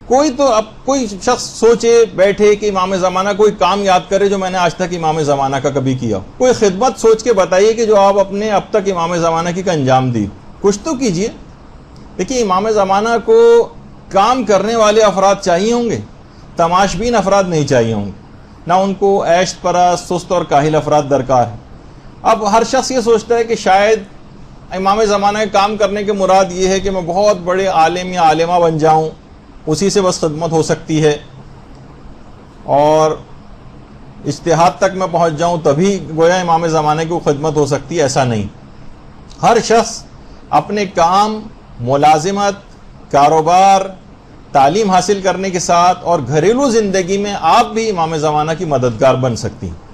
کوئی تو اب کوئی شخص سوچے بیٹھے کہ امام زمانہ کوئی کام یاد کرے جو میں نے آج تک امام زمانہ کا کبھی کیا، کوئی خدمت سوچ کے بتائیے کہ جو آپ اپنے اب تک امام زمانہ کی کا انجام دی، کچھ تو کیجئے۔ دیکھیے امام زمانہ کو کام کرنے والے افراد چاہیے ہوں گے، تماش بین افراد نہیں چاہیے ہوں گے، نہ ان کو عیش پرست سست اور کاہل افراد درکار ہیں۔ اب ہر شخص یہ سوچتا ہے کہ شاید امام زمانہ کے کام کرنے کے مراد یہ ہے کہ میں بہت بڑے عالم یا عالمہ بن جاؤں، اسی سے بس خدمت ہو سکتی ہے، اور اجتہاد تک میں پہنچ جاؤں تبھی گویا امام زمانے کی خدمت ہو سکتی ہے۔ ایسا نہیں، ہر شخص اپنے کام، ملازمت، کاروبار، تعلیم حاصل کرنے کے ساتھ اور گھریلو زندگی میں آپ بھی امام زمانہ کی مددگار بن سکتی ہیں۔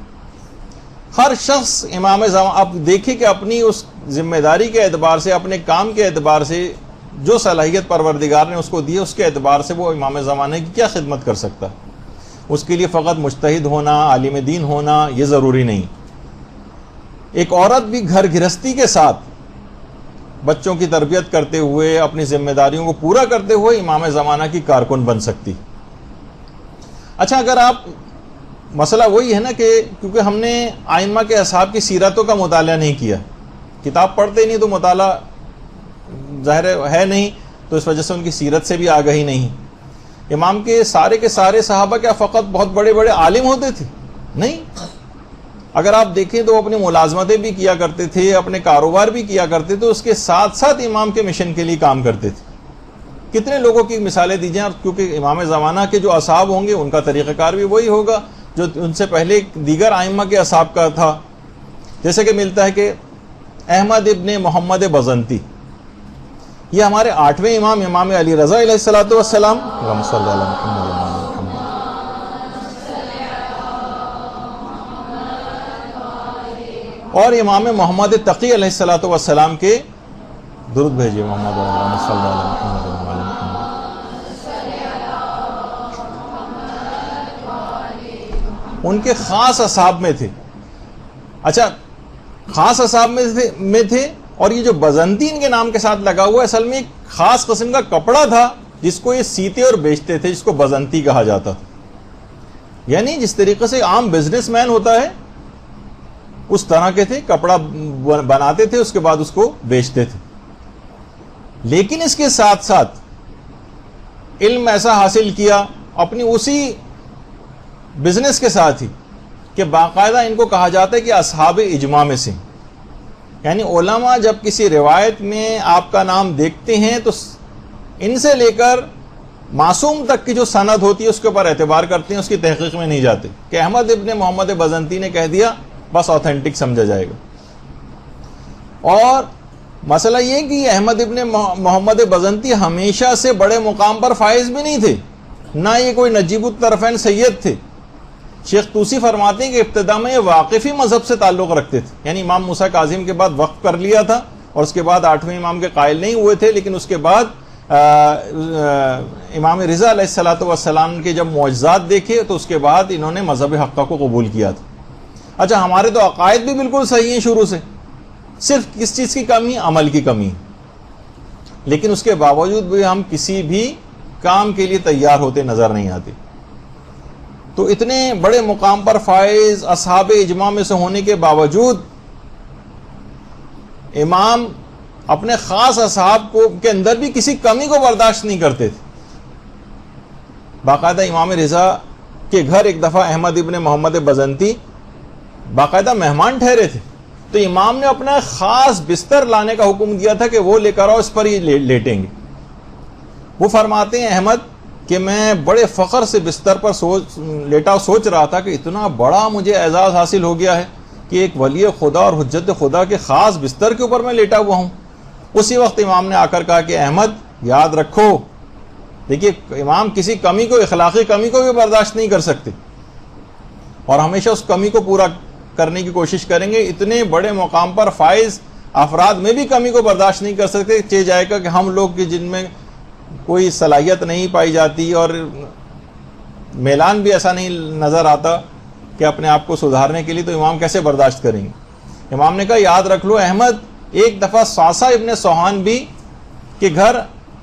ہر شخص امام زمانہ، اب دیکھیں کہ اپنی اس ذمہ داری کے اعتبار سے، اپنے کام کے اعتبار سے جو صلاحیت پروردگار نے اس کو دی ہے، اس کے اعتبار سے وہ امام زمانے کی کیا خدمت کر سکتا ہے۔ اس کے لیے فقط مجتہد ہونا، عالم دین ہونا یہ ضروری نہیں۔ ایک عورت بھی گھر گرہستی کے ساتھ بچوں کی تربیت کرتے ہوئے، اپنی ذمہ داریوں کو پورا کرتے ہوئے امام زمانہ کی کارکن بن سکتی۔ اچھا، اگر آپ، مسئلہ وہی ہے نا کہ کیونکہ ہم نے ائمہ کے اصحاب کی سیرتوں کا مطالعہ نہیں کیا، کتاب پڑھتے نہیں تو مطالعہ ظاہر ہے نہیں، تو اس وجہ سے ان کی سیرت سے بھی آگاہی نہیں۔ امام کے سارے صحابہ کیا فقط بہت بڑے بڑے عالم ہوتے تھے؟ نہیں، اگر آپ دیکھیں تو اپنی ملازمتیں بھی کیا کرتے تھے، اپنے کاروبار بھی کیا کرتے تھے، اس کے ساتھ ساتھ امام کے مشن کے لیے کام کرتے تھے۔ کتنے لوگوں کی مثالیں دی جائیں، کیونکہ امام زمانہ کے جو اصحاب ہوں گے ان کا طریقہ کار بھی وہی ہوگا جو ان سے پہلے دیگر ائمہ کے اصحاب کا تھا۔ جیسے کہ ملتا ہے کہ احمد ابن محمد بزنتی، یہ ہمارے 8ویں امام، امام علی رضا علیہ الصلوۃ والسلام، اللہم صلی علی محمد وعلی محمد، اور امام محمد تقی علیہ الصلوۃ والسلام کے درود بھیجیے، محمد اللہم صلی علی محمد وعلی محمد۔ ان کے خاص اصحاب میں تھے۔ اچھا، خاص اصحاب میں تھے، اور یہ جو بزنتی ان کے نام کے ساتھ لگا ہوا ہے، اصل میں ایک خاص قسم کا کپڑا تھا جس کو یہ سیتے اور بیچتے تھے، جس کو بزنتی کہا جاتا تھا۔ یعنی جس طریقے سے عام بزنس مین ہوتا ہے اس طرح کے تھے، کپڑا بناتے تھے، اس کے بعد اس کو بیچتے تھے۔ لیکن اس کے ساتھ ساتھ علم ایسا حاصل کیا اپنی اسی بزنس کے ساتھ ہی کہ باقاعدہ ان کو کہا جاتا ہے کہ اصحاب اجماع میں سے، یعنی علماء جب کسی روایت میں آپ کا نام دیکھتے ہیں تو ان سے لے کر معصوم تک کی جو سند ہوتی ہے اس کے اوپر اعتبار کرتے ہیں، اس کی تحقیق میں نہیں جاتے کہ احمد ابن محمد بزنتی نے کہہ دیا بس آتھینٹک سمجھا جائے گا۔ اور مسئلہ یہ کہ احمد ابن محمد بزنتی ہمیشہ سے بڑے مقام پر فائز بھی نہیں تھے، نہ یہ کوئی نجیب الطرفین سید تھے۔ شیخ طوسی فرماتے ہیں کہ ابتدا میں یہ واقفی مذہب سے تعلق رکھتے تھے، یعنی امام موسیٰ کاظم کے بعد وقف کر لیا تھا اور اس کے بعد 8ویں امام کے قائل نہیں ہوئے تھے، لیکن اس کے بعد امام رضا علیہ الصلوۃ والسلام کے جب معجزات دیکھے تو اس کے بعد انہوں نے مذہب حقہ کو قبول کیا تھا۔ اچھا، ہمارے تو عقائد بھی بالکل صحیح ہیں شروع سے، صرف کس چیز کی کمی؟ عمل کی کمی، لیکن اس کے باوجود بھی ہم کسی بھی کام کے لیے تیار ہوتے نظر نہیں آتے۔ تو اتنے بڑے مقام پر فائز اصحاب اجماع میں سے ہونے کے باوجود امام اپنے خاص اصحاب کو کے اندر بھی کسی کمی کو برداشت نہیں کرتے تھے۔ باقاعدہ امام رضا کے گھر ایک دفعہ احمد ابن محمد بزنتی باقاعدہ مہمان ٹھہرے تھے، تو امام نے اپنا خاص بستر لانے کا حکم دیا تھا کہ وہ لے کر آؤ، اس پر ہی لیٹیں گے۔ وہ فرماتے ہیں احمد کہ میں بڑے فخر سے بستر پر لیٹا سوچ رہا تھا کہ اتنا بڑا مجھے اعزاز حاصل ہو گیا ہے کہ ایک ولی خدا اور حجت خدا کے خاص بستر کے اوپر میں لیٹا ہوا ہوں۔ اسی وقت امام نے آ کر کہا کہ احمد یاد رکھو، دیکھیے امام کسی کمی کو، اخلاقی کمی کو بھی برداشت نہیں کر سکتے اور ہمیشہ اس کمی کو پورا کرنے کی کوشش کریں گے۔ اتنے بڑے مقام پر فائز افراد میں بھی کمی کو برداشت نہیں کر سکتے، چاہے جائے گا کہ ہم لوگ جن میں کوئی صلاحیت نہیں پائی جاتی اور میلان بھی ایسا نہیں نظر آتا کہ اپنے آپ کو سدھارنے کے لیے، تو امام کیسے برداشت کریں گے؟ امام نے کہا یاد رکھ لو احمد، ایک دفعہ صاصہ ابن سوحان بھی کے گھر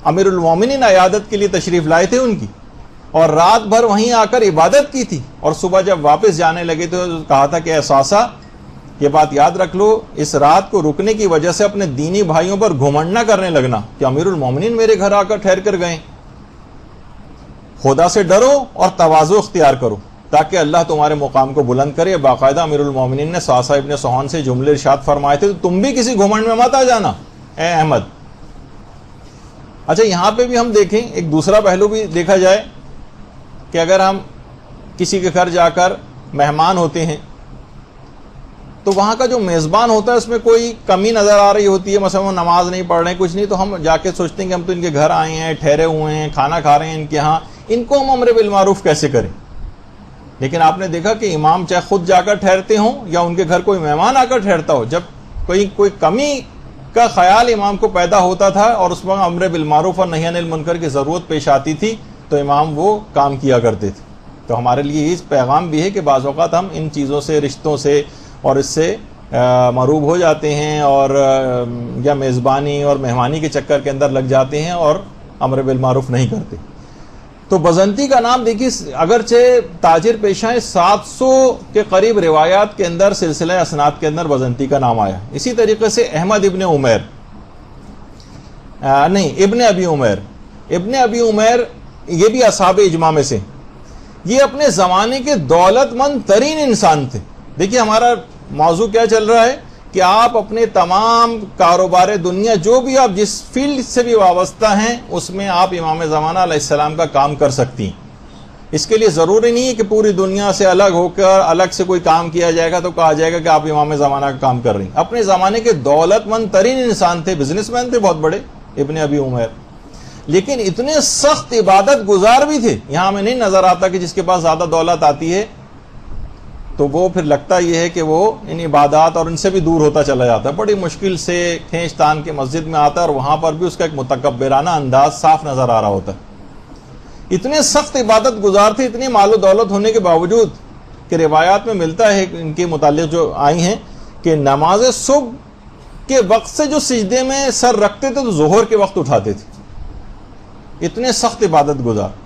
امیر المومنین عیادت کے لیے تشریف لائے تھے ان کی، اور رات بھر وہیں آ کر عبادت کی تھی، اور صبح جب واپس جانے لگے تو کہا تھا کہ اے صاصا، یہ بات یاد رکھ لو، اس رات کو رکنے کی وجہ سے اپنے دینی بھائیوں پر گھمنڈ نہ کرنے لگنا کہ امیر المومنین میرے گھر آ کر ٹھہر کر گئے۔ خدا سے ڈرو اور تواضع اختیار کرو تاکہ اللہ تمہارے مقام کو بلند کرے۔ باقاعدہ امیر المومنین نے صاصا ابن سہون سے جملے ارشاد فرمائے تھے، تو تم بھی کسی گھمنڈ میں مت آ جانا اے احمد۔ اچھا، یہاں پہ بھی ہم دیکھیں ایک دوسرا پہلو بھی دیکھا جائے کہ اگر ہم کسی کے گھر جا کر مہمان ہوتے ہیں تو وہاں کا جو میزبان ہوتا ہے اس میں کوئی کمی نظر آ رہی ہوتی ہے، مثلا وہ نماز نہیں پڑھ رہے ہیں، کچھ نہیں، تو ہم جا کے سوچتے ہیں کہ ہم تو ان کے گھر آئے ہیں، ٹھہرے ہوئے ہیں، کھانا کھا رہے ہیں ان کے ہاں، ان کو ہم امر بالمعروف کیسے کریں؟ لیکن آپ نے دیکھا کہ امام چاہے خود جا کر ٹھہرتے ہوں یا ان کے گھر کوئی مہمان آ کر ٹھہرتا ہو، جب کوئی کمی کا خیال امام کو پیدا ہوتا تھا اور اس وقت امر بالمعروف اور نہی عن المنکر کی ضرورت پیش آتی تھی تو امام وہ کام کیا کرتے تھے۔ تو ہمارے لیے یہ پیغام بھی ہے کہ بعض اوقات ہم ان چیزوں سے، رشتوں سے اور اس سے مروب ہو جاتے ہیں، اور یا میزبانی اور مہمانی کے چکر کے اندر لگ جاتے ہیں اور امر بالمعروف نہیں کرتے۔ تو بزنتی کا نام دیکھیے، اگرچہ تاجر پیشہ 700 کے قریب روایات کے اندر سلسلہ اسناد کے اندر بزنتی کا نام آیا۔ اسی طریقے سے احمد ابن ابی عمیر یہ بھی اصحاب اجماع میں سے، یہ اپنے زمانے کے دولت مند ترین انسان تھے۔ دیکھیے ہمارا موضوع کیا چل رہا ہے کہ آپ اپنے تمام کاروبار دنیا، جو بھی آپ جس فیلڈ سے بھی وابستہ ہیں، اس میں آپ امام زمانہ علیہ السلام کا کام کر سکتی ہیں۔ اس کے لیے ضروری نہیں ہے کہ پوری دنیا سے الگ ہو کر الگ سے کوئی کام کیا جائے گا تو کہا جائے گا کہ آپ امام زمانہ کا کام کر رہی ہیں۔ اپنے زمانے کے دولت مند ترین انسان تھے، بزنس مین تھے بہت بڑے، ابن ابی عمیر، لیکن اتنے سخت عبادت گزار بھی تھے۔ یہاں ہمیں نہیں نظر آتا کہ جس کے پاس زیادہ دولت آتی ہے تو وہ پھر لگتا یہ ہے کہ وہ ان عبادات اور ان سے بھی دور ہوتا چلا جاتا ہے، بڑی مشکل سے کھینچ تان کے مسجد میں آتا ہے اور وہاں پر بھی اس کا ایک متکبرانہ انداز صاف نظر آ رہا ہوتا ہے۔ اتنے سخت عبادت گزار تھے، اتنی مال و دولت ہونے کے باوجود کہ روایات میں ملتا ہے ان کے متعلق جو آئی ہیں کہ نماز صبح کے وقت سے جو سجدے میں سر رکھتے تھے تو ظہر کے وقت اٹھاتے تھے، اتنے سخت عبادت گزار،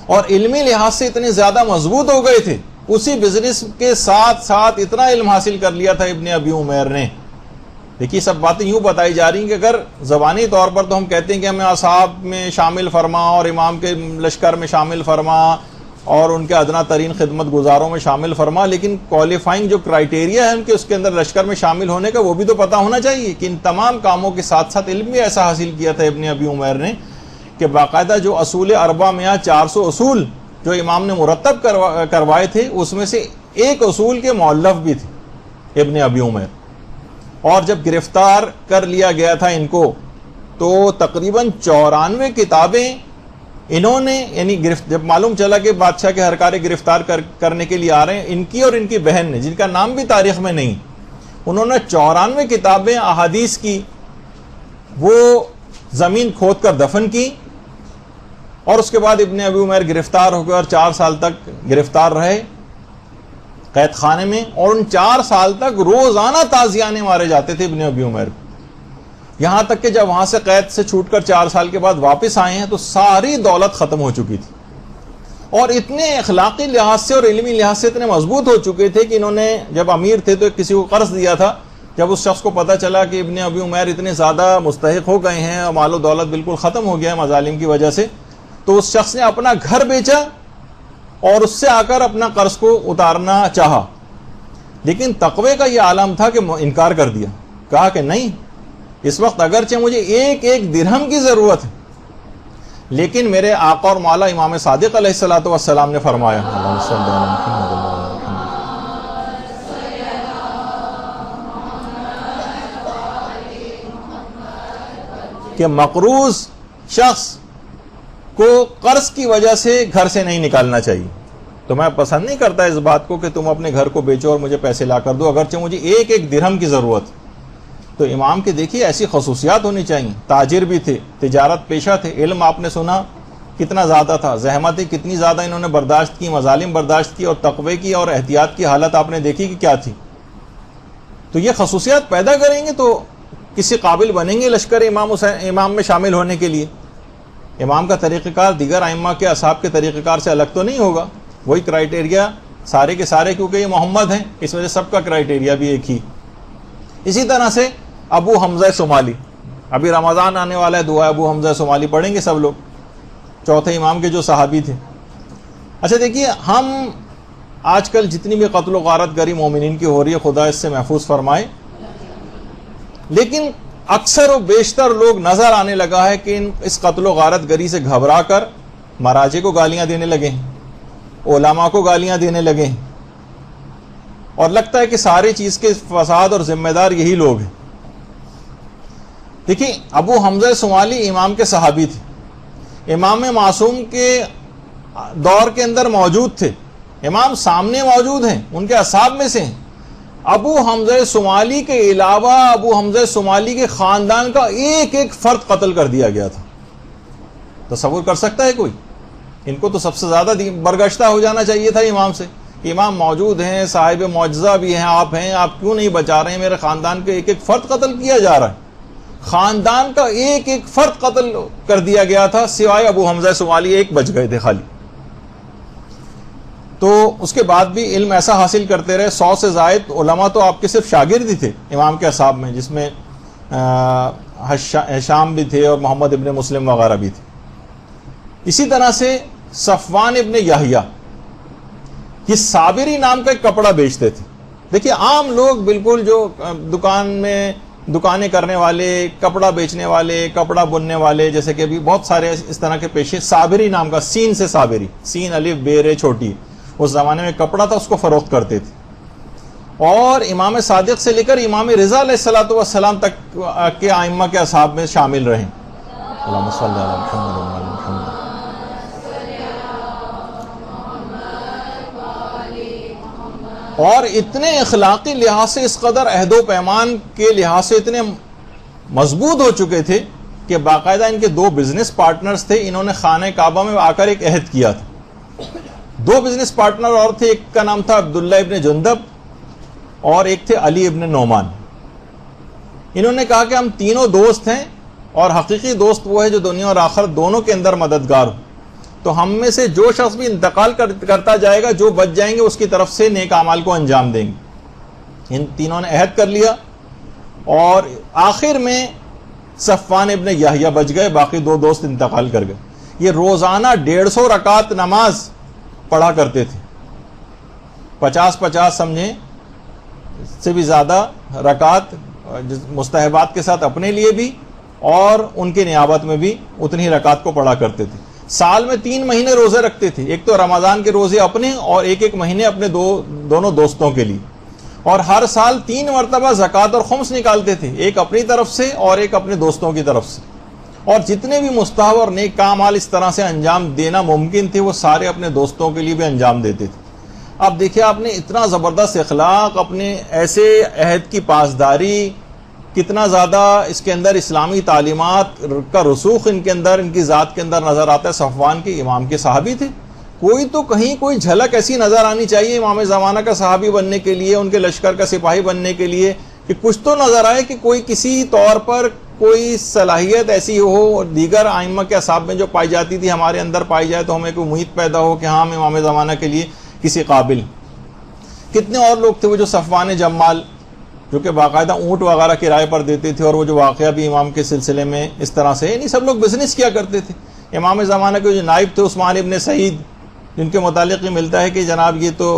اور علمی لحاظ سے اتنے زیادہ مضبوط ہو گئے تھے۔ اسی بزنس کے ساتھ ساتھ اتنا علم حاصل کر لیا تھا ابن ابی عمیر نے۔ دیکھیے سب باتیں یوں بتائی جا رہی ہیں کہ اگر زبانی طور پر تو ہم کہتے ہیں کہ ہمیں اصحاب میں شامل فرما اور امام کے لشکر میں شامل فرما اور ان کے ادنا ترین خدمت گزاروں میں شامل فرما، لیکن کوالیفائنگ جو کرائیٹیریا ہے ان کے، اس کے اندر لشکر میں شامل ہونے کا، وہ بھی تو پتہ ہونا چاہیے کہ ان تمام کاموں کے ساتھ ساتھ علم بھی ایسا حاصل کیا تھا ابن ابی عمیر نے کہ باقاعدہ جو اصول اربع میں 400 اصول جو امام نے مرتب کروائے تھے، اس میں سے ایک اصول کے مؤلف بھی تھے ابن ابی عمیر۔ اور جب گرفتار کر لیا گیا تھا ان کو تو تقریباً 94 کتابیں انہوں نے، یعنی جب معلوم چلا کہ بادشاہ کے ہرکارے گرفتار کرنے کے لیے آ رہے ہیں، ان کی اور ان کی بہن نے، جن کا نام بھی تاریخ میں نہیں، انہوں نے 94 کتابیں احادیث کی وہ زمین کھود کر دفن کی، اور اس کے بعد ابن ابی عمیر گرفتار ہو گئے اور 4 سال تک گرفتار رہے قید خانے میں، اور ان 4 سال تک روزانہ تازیانے مارے جاتے تھے ابن ابی عمیر کو، یہاں تک کہ جب وہاں سے قید سے چھوٹ کر 4 سال کے بعد واپس آئے ہیں تو ساری دولت ختم ہو چکی تھی، اور اتنے اخلاقی لحاظ سے اور علمی لحاظ سے اتنے مضبوط ہو چکے تھے کہ انہوں نے جب امیر تھے تو کسی کو قرض دیا تھا، جب اس شخص کو پتہ چلا کہ ابن ابی عمیر اتنے زیادہ مستحق ہو گئے ہیں اور مال و دولت بالکل ختم ہو گیا ہے مظالم کی وجہ سے، تو اس شخص نے اپنا گھر بیچا اور اس سے آ کر اپنا قرض کو اتارنا چاہا، لیکن تقوی کا یہ عالم تھا کہ انکار کر دیا، کہا کہ نہیں، اس وقت اگرچہ مجھے ایک ایک درہم کی ضرورت ہے، لیکن میرے آقا اور مولا امام صادق علیہ السلام نے فرمایا کہ مقروض شخص کو قرض کی وجہ سے گھر سے نہیں نکالنا چاہیے۔ تو میں پسند نہیں کرتا اس بات کو کہ تم اپنے گھر کو بیچو اور مجھے پیسے لا کر دو اگرچہ مجھے ایک ایک درہم کی ضرورت۔ تو امام کے دیکھیے ایسی خصوصیات ہونی چاہیے، تاجر بھی تھے، تجارت پیشہ تھے، علم آپ نے سنا کتنا زیادہ تھا، زحمتیں کتنی زیادہ انہوں نے برداشت کی، مظالم برداشت کی، اور تقوی کی اور احتیاط کی حالت آپ نے دیکھی کہ کیا تھی۔ تو یہ خصوصیات پیدا کریں گے تو کسی قابل بنیں گے لشکر امام میں شامل ہونے کے لیے۔ امام کا طریقہ کار دیگر ائمہ کے اصحاب کے طریقہ کار سے الگ تو نہیں ہوگا، وہی کرائٹیریا سارے کے سارے، کیونکہ یہ محمد ہیں اس وجہ سب کا کرائٹیریا بھی ایک ہی۔ اسی طرح سے ابو حمزہ صومالی، ابھی رمضان آنے والا ہے، دعا ابو حمزہ صومالی پڑھیں گے سب لوگ، چوتھے امام کے جو صحابی تھے۔ اچھا دیکھیے، ہم آج کل جتنی بھی قتل و غارت گری مومنین کی ہو رہی ہے، خدا اس سے محفوظ فرمائے، لیکن اکثر و بیشتر لوگ نظر آنے لگا ہے کہ اس قتل و غارت گری سے گھبرا کر مراجع کو گالیاں دینے لگے ہیں، علماء کو گالیاں دینے لگے ہیں، اور لگتا ہے کہ ساری چیز کے فساد اور ذمہ دار یہی لوگ ہیں۔ دیکھیں، ابو حمزہ صومالی امام کے صحابی تھے، امام معصوم کے دور کے اندر موجود تھے، امام سامنے موجود ہیں، ان کے اصحاب میں سے ہیں۔ ابو حمزہ صومالی کے علاوہ ابو حمزہ صومالی کے خاندان کا ایک ایک فرد قتل کر دیا گیا تھا۔ تصور کر سکتا ہے کوئی؟ ان کو تو سب سے زیادہ برگشتہ ہو جانا چاہیے تھا امام سے۔ امام موجود ہیں، صاحب معجزہ بھی ہیں، آپ کیوں نہیں بچا رہے ہیں؟ میرے خاندان کے ایک ایک فرد قتل کیا جا رہا ہے۔ خاندان کا ایک ایک فرد قتل کر دیا گیا تھا، سوائے ابو حمزہ صومالی ایک بچ گئے تھے خالی۔ تو اس کے بعد بھی علم ایسا حاصل کرتے رہے، 100 سے زائد علماء تو آپ کے صرف شاگرد ہی تھے امام کے اصحاب میں، جس میں ہشام بھی تھے اور محمد ابن مسلم وغیرہ بھی تھے۔ اسی طرح سے صفوان ابن یحییٰ، یہ صابری نام کا ایک کپڑا بیچتے تھے۔ دیکھیے، عام لوگ بالکل جو دکانیں کرنے والے، کپڑا بیچنے والے، کپڑا بننے والے، جیسے کہ ابھی بہت سارے اس طرح کے پیشے، صابری نام کا، سین سے صابری، سین الف بے چھوٹی، اس زمانے میں کپڑا تھا، اس کو فروخت کرتے تھے۔ اور امام صادق سے لے کر امام رضا علیہ السلام تک کے ائمہ کے اصحاب میں شامل رہے۔ اللہم صلی علی محمد و علی محمد۔ اور اتنے اخلاقی لحاظ سے، اس قدر عہد و پیمان کے لحاظ سے اتنے مضبوط ہو چکے تھے کہ باقاعدہ ان کے 2 بزنس پارٹنرز تھے، انہوں نے خانہ کعبہ میں آ کر ایک عہد کیا تھا۔ 2 بزنس پارٹنر اور تھے، ایک کا نام تھا عبداللہ ابن جندب اور ایک تھے علی ابن نعمان۔ انہوں نے کہا کہ ہم تینوں دوست ہیں، اور حقیقی دوست وہ ہے جو دنیا اور آخرت دونوں کے اندر مددگار ہو۔ تو ہم میں سے جو شخص بھی انتقال کرتا جائے گا، جو بچ جائیں گے اس کی طرف سے نیک اعمال کو انجام دیں گے۔ ان تینوں نے عہد کر لیا، اور آخر میں صفوان ابن یحییٰ بچ گئے، باقی 2 دوست انتقال کر گئے۔ یہ روزانہ 150 رکعت نماز پڑھا کرتے تھے، 50 سمجھیں سے بھی زیادہ رکعت، مستحبات کے ساتھ اپنے لیے بھی اور ان کی نیابت میں بھی اتنی رکعت کو پڑھا کرتے تھے۔ سال میں 3 مہینے روزے رکھتے تھے، ایک تو رمضان کے روزے اپنے، اور ایک مہینے اپنے دونوں دوستوں کے لیے، اور ہر سال 3 مرتبہ زکوٰۃ اور خمس نکالتے تھے، ایک اپنی طرف سے اور ایک اپنے دوستوں کی طرف سے، اور جتنے بھی مستحب اور نیک اعمال اس طرح سے انجام دینا ممکن تھے وہ سارے اپنے دوستوں کے لیے بھی انجام دیتے تھے۔ اب دیکھیں، آپ نے اتنا زبردست اخلاق، اپنے ایسے عہد کی پاسداری، کتنا زیادہ اس کے اندر اسلامی تعلیمات کا رسوخ ان کے اندر، ان کی ذات کے اندر نظر آتا ہے۔ صفوان کے امام کے صحابی تھے، کوئی تو کہیں کوئی جھلک ایسی نظر آنی چاہیے امام زمانہ کا صحابی بننے کے لیے، ان کے لشکر کا سپاہی بننے کے لیے، کہ کچھ تو نظر آئے کہ کوئی کسی طور پر کوئی صلاحیت ایسی ہو دیگر ائمہ کے اصحاب میں جو پائی جاتی تھی، ہمارے اندر پائی جائے، تو ہمیں کوئی امید پیدا ہو کہ ہاں ہم امام زمانہ کے لیے کسی قابل۔ کتنے اور لوگ تھے وہ جو صفوان جمال، جو کہ باقاعدہ اونٹ وغیرہ کرائے پر دیتے تھے، اور وہ جو واقعہ بھی امام کے سلسلے میں اس طرح سے، یعنی سب لوگ بزنس کیا کرتے تھے۔ امام زمانہ کے جو نائب تھے عثمان ابن سعید، جن کے متعلق یہ ملتا ہے کہ جناب یہ تو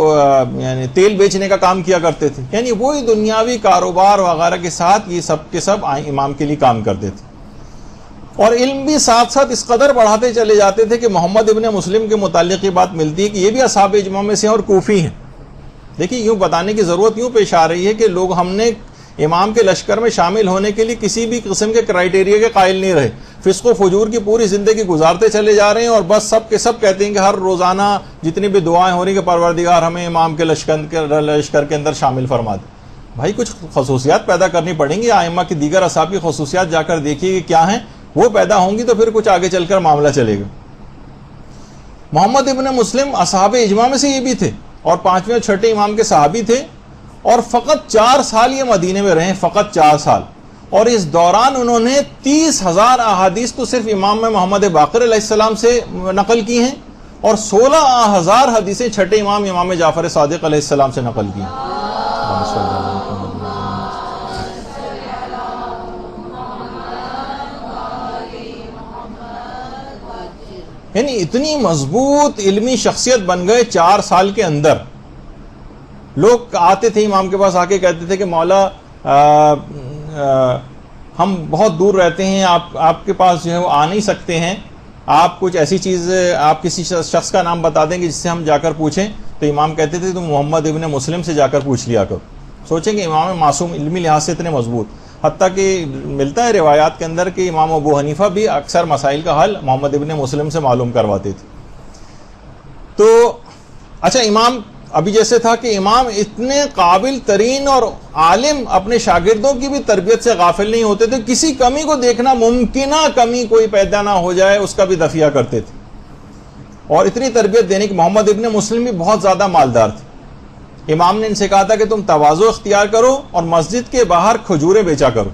یعنی تیل بیچنے کا کام کیا کرتے تھے، یعنی وہی دنیاوی کاروبار وغیرہ کے ساتھ یہ سب کے سب امام کے لیے کام کرتے تھے۔ اور علم بھی ساتھ ساتھ اس قدر بڑھاتے چلے جاتے تھے کہ محمد ابن مسلم کے متعلق یہ بات ملتی ہے کہ یہ بھی اصحاب اجماع میں سے ہیں اور کوفی ہیں۔ دیکھیے، یوں بتانے کی ضرورت یوں پیش آ رہی ہے کہ لوگ ہم نے امام کے لشکر میں شامل ہونے کے لیے کسی بھی قسم کے کرائٹیریا کے قائل نہیں رہے، فسق و فجور کی پوری زندگی گزارتے چلے جا رہے ہیں، اور بس سب کے سب کہتے ہیں کہ ہر روزانہ جتنی بھی دعائیں ہو رہی کہ پروردگار ہمیں امام کے لشکر کے اندر شامل فرما دے۔ بھائی کچھ خصوصیات پیدا کرنی پڑیں گی، ائمہ کی دیگر اصحاب کی خصوصیات جا کر دیکھیے کہ کیا ہیں، وہ پیدا ہوں گی تو پھر کچھ آگے چل کر معاملہ چلے گا۔ محمد ابن مسلم اصحاب اجماع میں سے یہ بھی تھے، اور 5ویں اور 6ٹھے امام کے صحابی تھے، اور فقط 4 سال یہ مدینے میں رہے، فقط 4 سال، اور اس دوران انہوں نے 30,000 احادیث تو صرف امام محمد باقر علیہ السلام سے نقل کی ہیں اور 16,000 حدیثیں چھٹے امام جعفر صادق علیہ السلام سے نقل کی ہیں. یعنی اتنی مضبوط علمی شخصیت بن گئے 4 سال کے اندر. لوگ آتے تھے امام کے پاس، آ کے کہتے تھے کہ مولا ہم بہت دور رہتے ہیں، آپ کے پاس جو ہے وہ آ نہیں سکتے ہیں، آپ کچھ ایسی چیز، آپ کسی شخص کا نام بتا دیں گے جس سے ہم جا کر پوچھیں. تو امام کہتے تھے تم محمد ابن مسلم سے جا کر پوچھ لیا کرو. سوچیں کہ امام معصوم علمی لحاظ سے اتنے مضبوط، حتیٰ کہ ملتا ہے روایات کے اندر کہ امام ابو حنیفہ بھی اکثر مسائل کا حل محمد ابن مسلم سے معلوم کرواتے تھے. تو اچھا، امام ابھی جیسے تھا کہ امام اتنے قابل ترین اور عالم اپنے شاگردوں کی بھی تربیت سے غافل نہیں ہوتے تھے. کسی کمی کو دیکھنا، ممکنہ کمی کوئی پیدا نہ ہو جائے اس کا بھی دفیہ کرتے تھے. اور اتنی تربیت دینے کی محمد ابن مسلم بھی بہت زیادہ مالدار تھے. امام نے ان سے کہا تھا کہ تم تواضع اختیار کرو اور مسجد کے باہر کھجوریں بیچا کرو.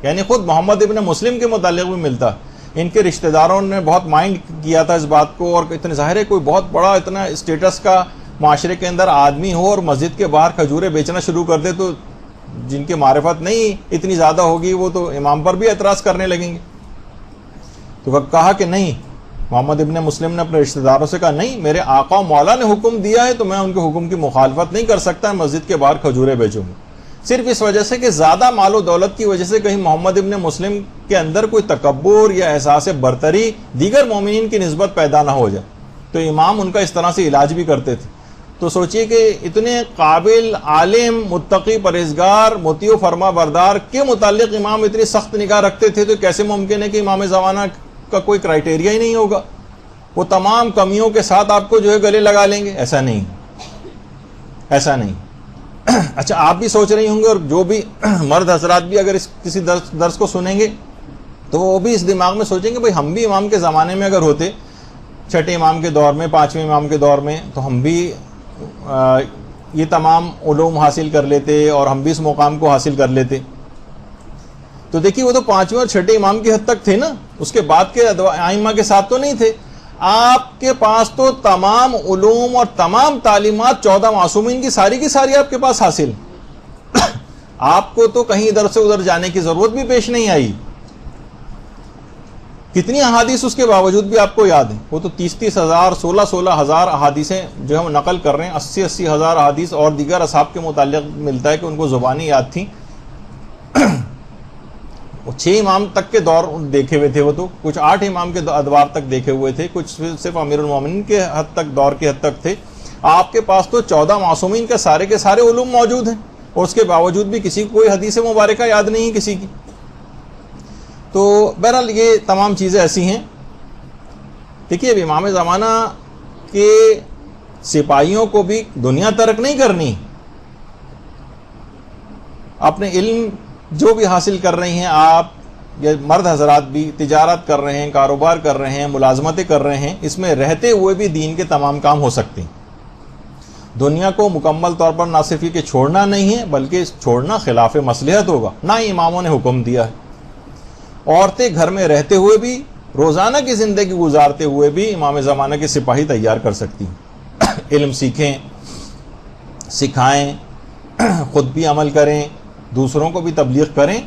یعنی خود محمد ابن مسلم کے متعلق بھی ملتا. ان کے رشتہ داروں نے بہت مائنڈ کیا تھا اس بات کو، اور اتنے ظاہر ہے کوئی بہت بڑا اتنا اسٹیٹس کا معاشرے کے اندر آدمی ہو اور مسجد کے باہر کھجوریں بیچنا شروع کر دے تو جن کی معرفت نہیں اتنی زیادہ ہوگی وہ تو امام پر بھی اعتراض کرنے لگیں گے. تو وہ کہا کہ نہیں، محمد ابن مسلم نے اپنے رشتہ داروں سے کہا نہیں، میرے آقا و مولا نے حکم دیا ہے تو میں ان کے حکم کی مخالفت نہیں کر سکتا، مسجد کے باہر کھجوریں بیچوں گا. صرف اس وجہ سے کہ زیادہ مال و دولت کی وجہ سے کہیں محمد ابن مسلم کے اندر کوئی تکبر یا احساس برتری دیگر مومنین کی نسبت پیدا نہ ہو جائے. تو امام ان کا اس طرح سے علاج بھی کرتے تھے. تو سوچئے کہ اتنے قابل، عالم، متقی، پرہیزگار، مطیع و فرما بردار کے متعلق امام اتنی سخت نگاہ رکھتے تھے، تو کیسے ممکن ہے کہ امام زمانہ کا کوئی کرائٹیریا ہی نہیں ہوگا؟ وہ تمام کمیوں کے ساتھ آپ کو جو ہے گلے لگا لیں گے؟ ایسا نہیں، ایسا نہیں. اچھا، آپ بھی سوچ رہی ہوں گے اور جو بھی مرد حضرات بھی اگر کسی درس کو سنیں گے تو وہ بھی اس دماغ میں سوچیں گے بھئی ہم بھی امام کے زمانے میں اگر ہوتے، چھٹے امام کے دور میں، پانچویں امام کے دور میں، تو ہم بھی یہ تمام علوم حاصل کر لیتے اور ہم بھی اس مقام کو حاصل کر لیتے. تو دیکھیے وہ تو پانچویں اور چھٹے امام کی حد تک تھے نا، اس کے بعد کے ائمہ کے ساتھ تو نہیں تھے. آپ کے پاس تو تمام علوم اور تمام تعلیمات 14 معصومین کی ساری آپ کے پاس حاصل. آپ کو تو کہیں ادھر سے ادھر جانے کی ضرورت بھی پیش نہیں آئی. کتنی احادیث اس کے باوجود بھی آپ کو یاد ہیں. وہ تو 30 ہزار 16 ہزار احادیثیں جو ہے وہ نقل کر رہے ہیں. 80 ہزار احادیث اور دیگر اصحاب کے متعلق ملتا ہے کہ ان کو زبانی یاد تھیں. 6 امام تک کے دور دیکھے ہوئے تھے، وہ تو کچھ 8 امام کے ادوار تک دیکھے ہوئے تھے، کچھ صرف امیر المومنین کے حد تک، دور کے حد تک تھے. آپ کے پاس تو 14 معصومین کے سارے علوم موجود ہیں اور اس کے باوجود بھی کسی کو کوئی حدیث مبارکہ یاد نہیں کسی کی. تو بہرحال یہ تمام چیزیں ایسی ہیں. دیکھیے اب امام زمانہ کے سپاہیوں کو بھی دنیا ترک نہیں کرنی. اپنے علم جو بھی حاصل کر رہی ہیں آپ یا مرد حضرات بھی، تجارت کر رہے ہیں، کاروبار کر رہے ہیں، ملازمتیں کر رہے ہیں، اس میں رہتے ہوئے بھی دین کے تمام کام ہو سکتے ہیں. دنیا کو مکمل طور پر نہ صرف یہ کہ چھوڑنا نہیں ہے بلکہ چھوڑنا خلاف مصلحت ہوگا، نہ ہی اماموں نے حکم دیا ہے. عورتیں گھر میں رہتے ہوئے بھی، روزانہ کی زندگی گزارتے ہوئے بھی امام زمانہ کے سپاہی تیار کر سکتی ہیں. علم سیکھیں، سکھائیں، خود بھی عمل کریں، دوسروں کو بھی تبلیغ کریں.